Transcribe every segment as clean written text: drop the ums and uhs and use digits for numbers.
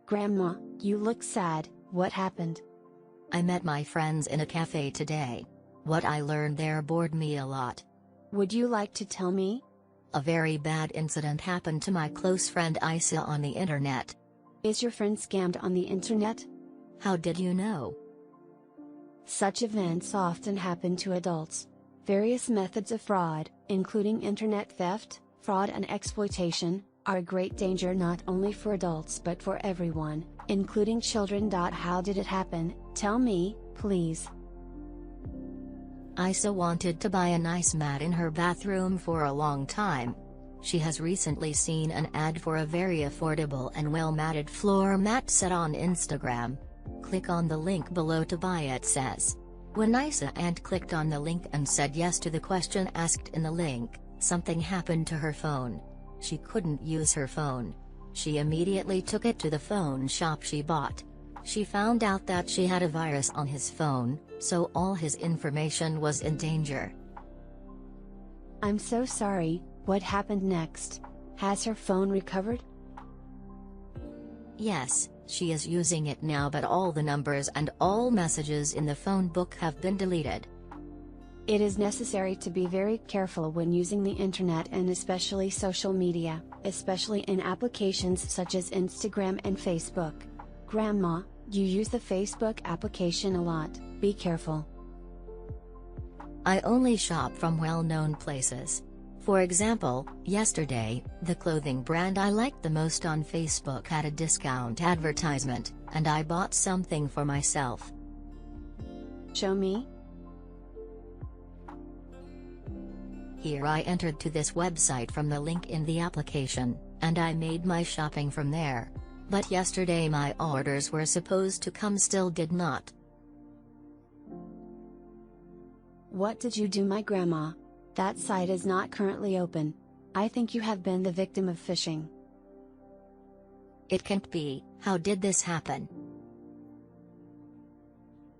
Grandma, you look sad, what happened? I met my friends in a cafe today. What I learned there bored me a lot. Would you like to tell me? A very bad incident happened to my close friend Isa on the internet. Is your friend scammed on the internet? How did you know? Such events often happen to adults. Various methods of fraud, including internet theft, fraud and exploitation, are a great danger not only for adults but for everyone, including children. How did it happen? Tell me, please. Isa wanted to buy a nice mat in her bathroom for a long time. She has recently seen an ad for a very affordable and well-matted floor mat set on Instagram. Click on the link below to buy, it says. When Isa clicked on the link and said yes to the question asked in the link, something happened to her phone. She couldn't use her phone. She immediately took it to the phone shop she bought. She found out that she had a virus on his phone, so all his information was in danger. I'm so sorry, what happened next? Has her phone recovered? Yes, she is using it now, but all the numbers and all messages in the phone book have been deleted. It is necessary to be very careful when using the internet and especially social media, especially in applications such as Instagram and Facebook. Grandma, you use the Facebook application a lot, be careful. I only shop from well-known places. For example, yesterday, the clothing brand I liked the most on Facebook had a discount advertisement, and I bought something for myself. Show me. Here I entered to this website from the link in the application, and I made my shopping from there. But yesterday my orders were supposed to come, still did not. What did you do, my grandma? That site is not currently open. I think you have been the victim of phishing. It can't be. How did this happen?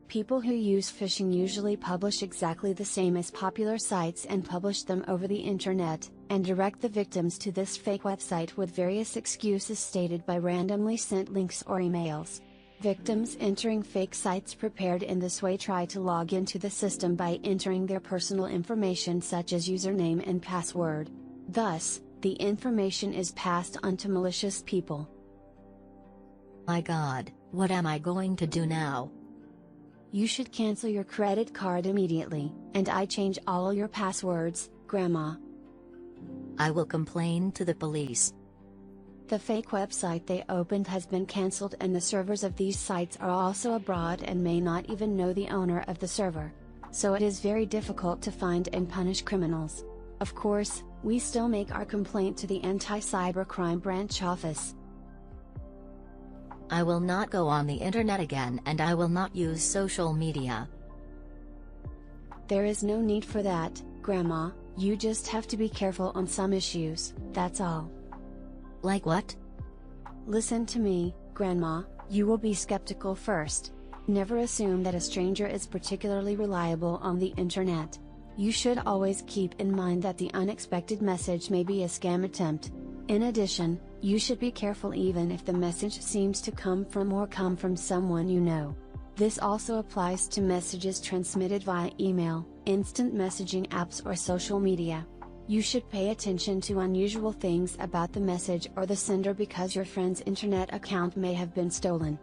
People who use phishing usually publish exactly the same as popular sites and publish them over the internet, and direct the victims to this fake website with various excuses stated by randomly sent links or emails. Victims entering fake sites prepared in this way try to log into the system by entering their personal information such as username and password. Thus, the information is passed on to malicious people. My God, what am I going to do now? You should cancel your credit card immediately, and I change all your passwords, Grandma. I will complain to the police. The fake website they opened has been cancelled, and the servers of these sites are also abroad and may not even know the owner of the server. So it is very difficult to find and punish criminals. Of course, we still make our complaint to the Anti-Cybercrime Branch Office. I will not go on the internet again, and I will not use social media. There is no need for that, Grandma, you just have to be careful on some issues, that's all. Like what? Listen to me, Grandma, you will be skeptical first. Never assume that a stranger is particularly reliable on the internet. You should always keep in mind that the unexpected message may be a scam attempt. In addition, you should be careful even if the message seems to come from someone you know. This also applies to messages transmitted via email, instant messaging apps or social media. You should pay attention to unusual things about the message or the sender because your friend's internet account may have been stolen.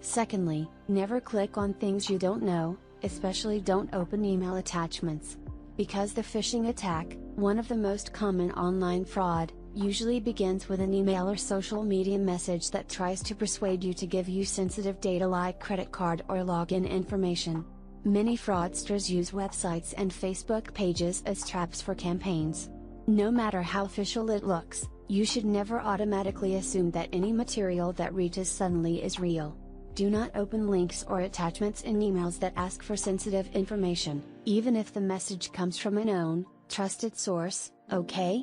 Secondly, never click on things you don't know, especially don't open email attachments. Because the phishing attack, one of the most common online fraud, usually begins with an email or social media message that tries to persuade you to give you sensitive data like credit card or login information. Many fraudsters use websites and Facebook pages as traps for campaigns. No matter how official it looks, you should never automatically assume that any material that reaches suddenly is real. Do not open links or attachments in emails that ask for sensitive information, even if the message comes from a known, trusted source, okay?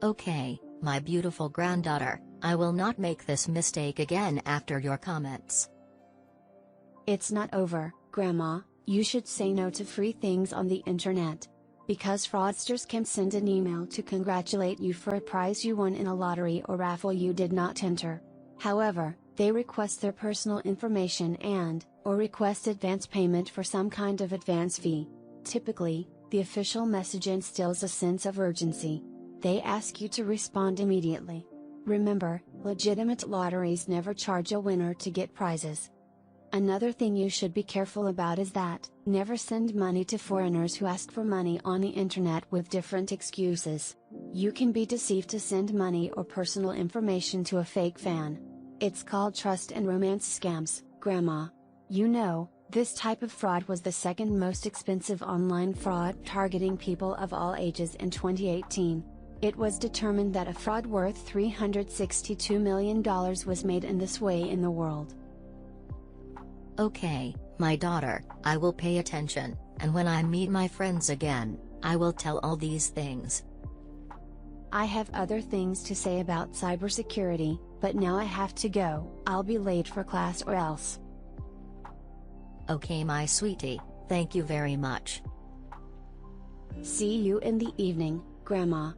Okay, my beautiful granddaughter, I will not make this mistake again after your comments. It's not over, Grandma, you should say no to free things on the internet. Because fraudsters can send an email to congratulate you for a prize you won in a lottery or raffle you did not enter. However, they request their personal information or request advance payment for some kind of advance fee. Typically, the official message instills a sense of urgency. They ask you to respond immediately. Remember, legitimate lotteries never charge a winner to get prizes. Another thing you should be careful about is that, never send money to foreigners who ask for money on the internet with different excuses. You can be deceived to send money or personal information to a fake fan. It's called trust and romance scams, Grandma. You know, this type of fraud was the second most expensive online fraud targeting people of all ages in 2018. It was determined that a fraud worth $362 million was made in this way in the world. Okay, my daughter, I will pay attention, and when I meet my friends again, I will tell all these things. I have other things to say about cybersecurity, but now I have to go. I'll be late for class or else. Okay, my sweetie, thank you very much. See you in the evening, Grandma.